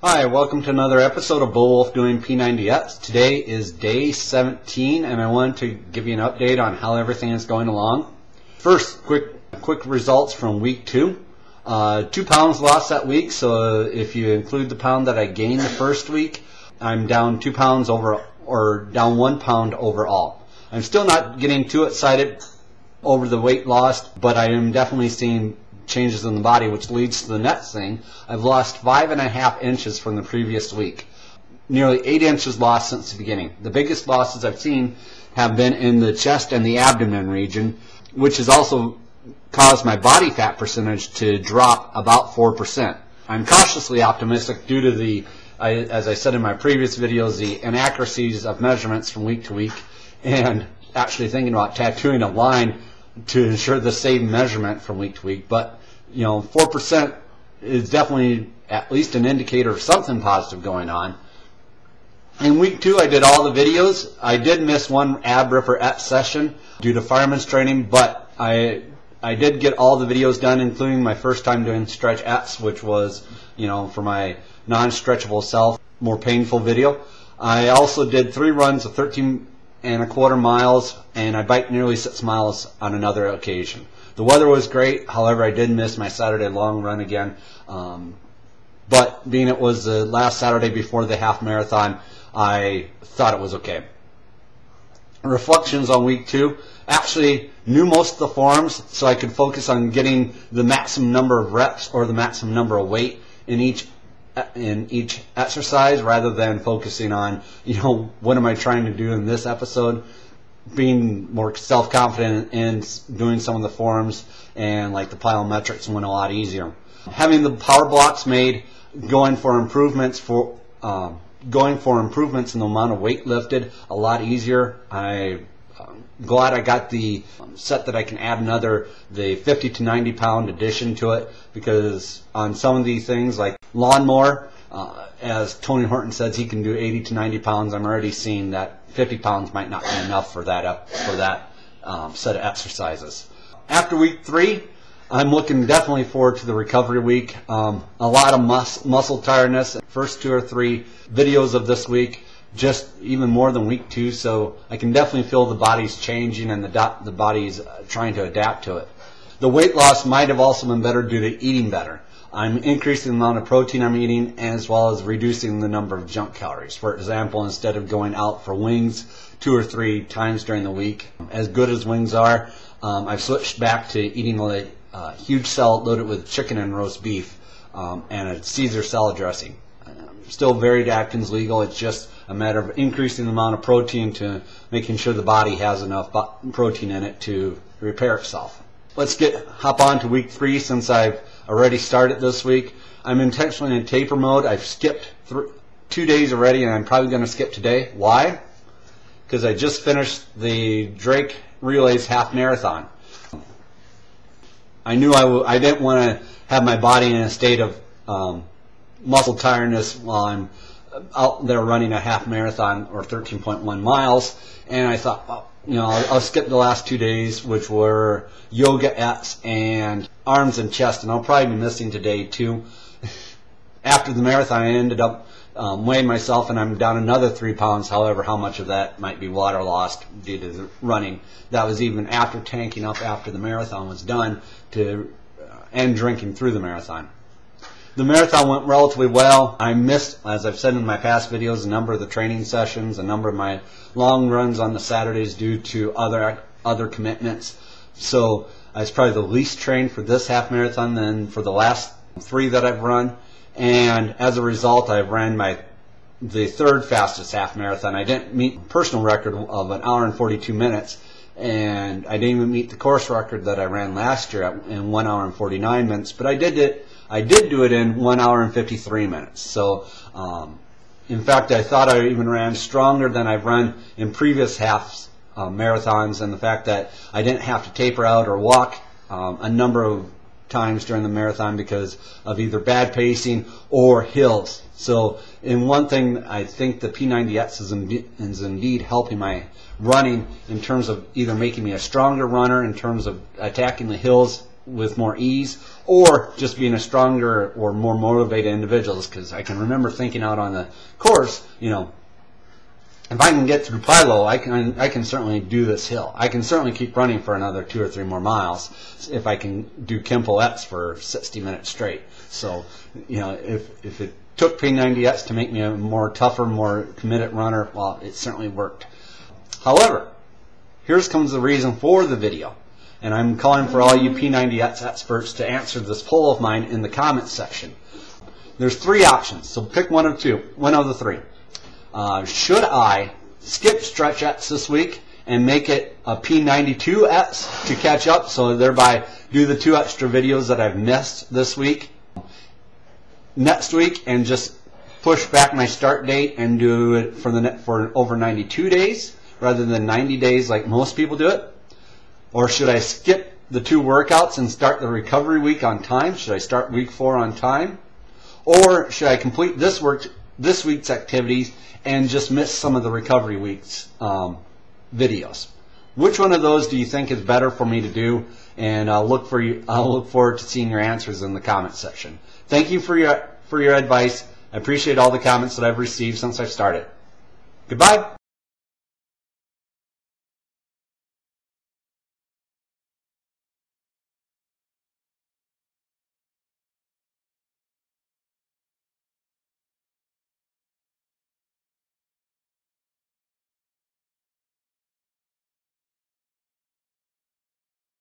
Hi, welcome to another episode of Beowulf doing P90x. Today is day 17 and I wanted to give you an update on how everything is going along. First, quick results from week 2. 2 pounds lost that week, so if you include the pound that I gained the first week, I'm down 2 pounds or down 1 pound overall. I'm still not getting too excited over the weight lost, but I am definitely seeing changes in the body, which leads to the next thing. I've lost 5.5 inches from the previous week. Nearly 8 inches lost since the beginning. The biggest losses I've seen have been in the chest and the abdomen region, which has also caused my body fat percentage to drop about 4%. I'm cautiously optimistic due to the, as I said in my previous videos, the inaccuracies of measurements from week to week, and actually thinking about tattooing a line to ensure the same measurement from week to week. But 4% is definitely at least an indicator of something positive going on. In week 2 I did all the videos. I did miss one AbRipperX session due to fireman's training, but I did get all the videos done, including my first time doing Stretch X, which was, for my non-stretchable self, more painful video. I also did 3 runs of 13.25 miles, and I biked nearly 6 miles on another occasion. The weather was great, however I did miss my Saturday long run again, but being it was the last Saturday before the half marathon, I thought it was okay. Reflections on week 2. Actually knew most of the forms, so I could focus on getting the maximum number of reps or the maximum number of weight in each exercise, rather than focusing on, what am I trying to do in this episode. Being more self-confident in doing some of the forms, and like the plyometrics went a lot easier. Having the power blocks made, going for improvements in the amount of weight lifted, a lot easier. I'm glad I got the set that I can add the 50 to 90 pound addition to it, because on some of these things like lawnmower, as Tony Horton says he can do 80 to 90 pounds, I'm already seeing that 50 pounds might not be enough for that set of exercises. After week 3, I'm looking definitely forward to the recovery week. A lot of muscle tiredness. First 2 or 3 videos of this week, just even more than week 2, so I can definitely feel the body's changing and the body's trying to adapt to it. The weight loss might have also been better due to eating better. I'm increasing the amount of protein I'm eating, as well as reducing the number of junk calories. For example, instead of going out for wings 2 or 3 times during the week, as good as wings are, I've switched back to eating a huge salad loaded with chicken and roast beef and a Caesar salad dressing. Still very Atkins legal. It's just a matter of increasing the amount of protein to making sure the body has enough protein in it to repair itself. Let's hop on to week 3, since I've already started this week. I'm intentionally in taper mode. I've skipped 2 days already, and I'm probably going to skip today. Why? Because I just finished the Drake Relays half marathon. I knew I didn't want to have my body in a state of muscle tiredness while I'm out there running a half marathon or 13.1 miles, and I thought, I'll skip the last 2 days, which were yoga X and arms and chest, and I'll probably be missing today too. After the marathon, I ended up weighing myself, and I'm down another 3 pounds. However, how much of that might be water lost due to the running? That was even after tanking up after the marathon was done and drinking through the marathon. The marathon went relatively well. I missed, as I've said in my past videos, a number of the training sessions, a number of my long runs on the Saturdays due to other commitments. So I was probably the least trained for this half marathon than for the last 3 that I've run. And as a result, I ran the 3rd fastest half marathon. I didn't meet the personal record of 1 hour and 42 minutes. And I didn't even meet the course record that I ran last year in 1 hour and 49 minutes. But I did do it in 1 hour and 53 minutes. So, in fact, I thought I even ran stronger than I've run in previous half marathons, and the fact that I didn't have to taper out or walk a number of times during the marathon because of either bad pacing or hills. So, in one thing, I think the P90x is indeed helping my running in terms of either making me a stronger runner in terms of attacking the hills with more ease, or just being a stronger or more motivated individuals. Because I can remember thinking out on the course, you know, if I can get through Pilo, I can certainly do this hill. I can certainly keep running for another 2 or 3 more miles if I can do P90x for 60 minutes straight. So, you know, if it took P90x to make me a more tougher, more committed runner, well, it certainly worked. However, here comes the reason for the video. And I'm calling for all you P90x experts to answer this poll of mine in the comments section. There's 3 options, so pick one of the 3. Should I skip stretch X this week and make it a P92x to catch up, so thereby do the 2 extra videos that I've missed this week next week, and just push back my start date and do it for over 92 days rather than 90 days like most people do it? Or should I skip the 2 workouts and start the recovery week on time? Should I start week 4 on time? Or should I complete this week's activities and just miss some of the recovery week's videos? Which one of those do you think is better for me to do? And I'll look forward to seeing your answers in the comment section. Thank you for your advice. I appreciate all the comments that I've received since I've started. Goodbye.